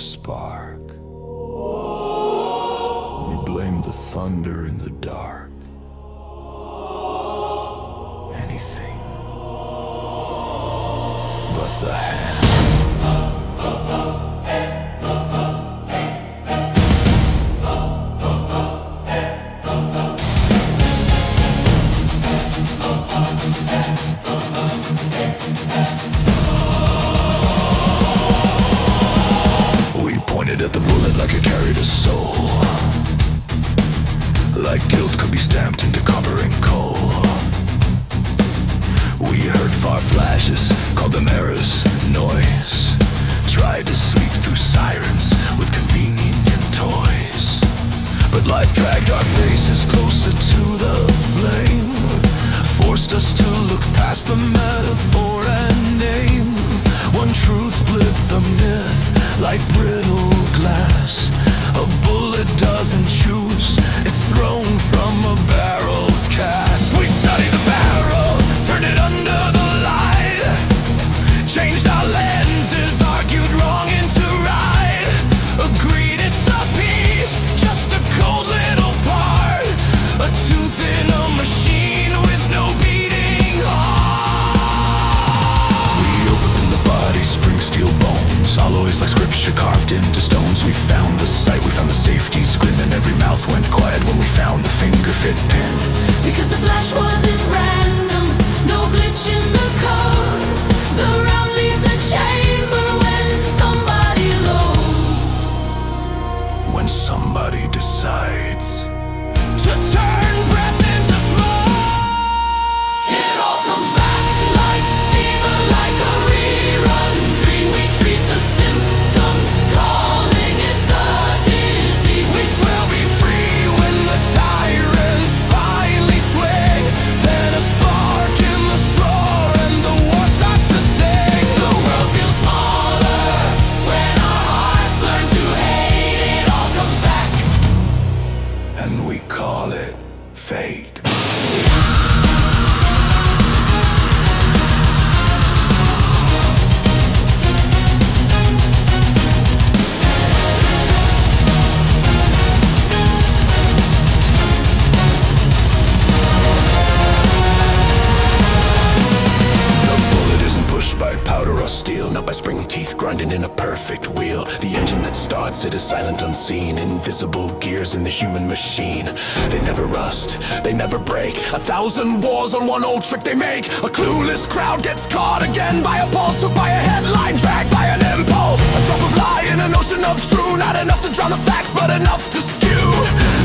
spark. We blame the thunder in the dark. Anything but the hand. We pointed at the bullet like it carried a soul, like guilt could be stamped into copper and coal. We heard far flashes, called them errors, noise. Tried to sleep through sirens with convenient toys, but life dragged our faces closer to the flame, forced us to look past the metaphor and name. One truth split the myth like brittle glass. A bullet doesn't choose, it's thrown from a barrel's cast. We studied the barrel, turned it under the light, changed our lenses, argued wrong into right, agreed it's a piece, just a cold little part, a tooth in a machine with no beating heart. We opened the body, spring steel bones, alloys like scripture carved into stones. We found the sight, we found the safety screen, then every mouth went quiet when we found the finger fit pin. Because the flash wasn't random, no glitch in the code. The round leaves the chamber when somebody loads. When somebody decides To turn breath into smoke. It all comes back like fever, like a rerun dream. We treat the symptom, calling it the disease. we swear we'll be free when the tyrants finally swing. Then a spark in the straw and the war starts to sing. The world feels smaller when our hearts learn to hate. It all comes back. And we call it fate. The bullet isn't pushed by powder or steel, not by spring teeth grinding in a perfect wheel. The engine that starts it is silent, unseen, invisible gears in the human machine. They never rust, they never break. 1,000 wars on one old trick they make. A clueless crowd gets caught again by a pulse, hooked by a headline, dragged by an impulse. A drop of lie in an ocean of true, not enough to drown the facts, but enough to skew.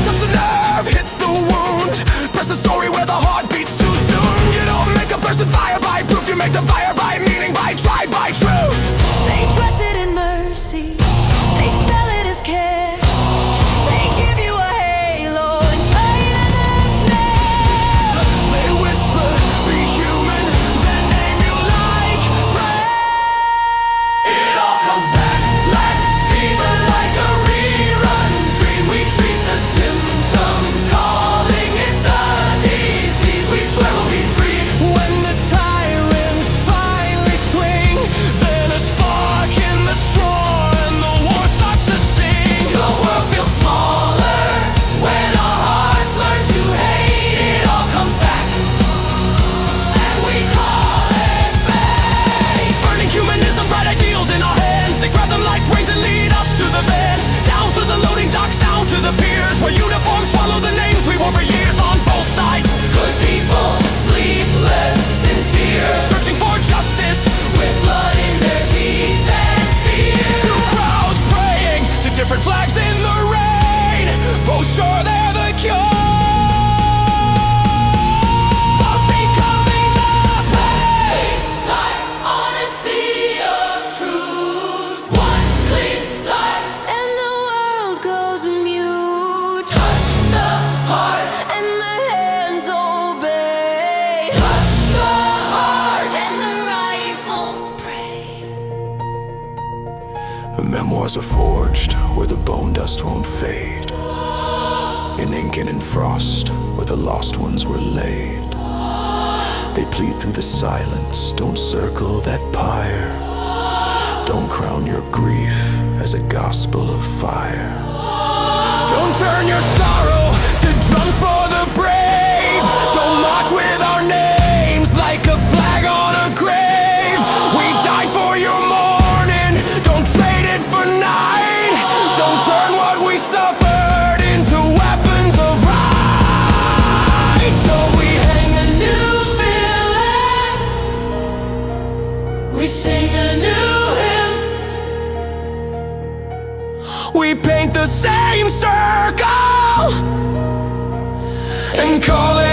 Touch the nerve, hit the wound, press the story where the heart beats too soon. You don't make a person fire by proof, you make them fire by meaning, by tried, by truth. They dress it in mercy, they sell it as care. They give you a halo and tie it in a snare. They whisper, be human, then name you like prey. It all comes back like fever, like a rerun dream. We treat the symptom, calling it the disease. We swear we'll be free When the tyrants finally swing, then a spark in the straw and the war starts to sing. The world feels smaller when our hearts learn to hate. It all comes back, and we call it fate. Burning humanism, bright ideals in our hands. They grab them like brains and lead us to the vans, down to the loading docks, down to the piers, where uniforms swallow the names we wore for years on both sides. Good people, sleepless, sincere, Searching for justice, with blood in their teeth and fear. two crowds praying to different flags in the rain, both sure they're the cure. But becoming the pain, like on a sea of truth. One clean light, and the world goes mute. Touch the heart, and the hands obey. Touch the heart, and the rifles pray. The memoirs are forged where the bone dust won't fade, in ink and in frost where the lost ones were laid. They plead through the silence, don't circle that pyre, don't crown your grief as a gospel of fire. Don't turn your sorrow to drums for the brave. Don't march with our names like a flag on a grave. We died for your mourning, don't trade it for night. Don't turn what we suffered into weapons of right. So we hang a new villain, we sing a new hymn, we paint the same circle and call it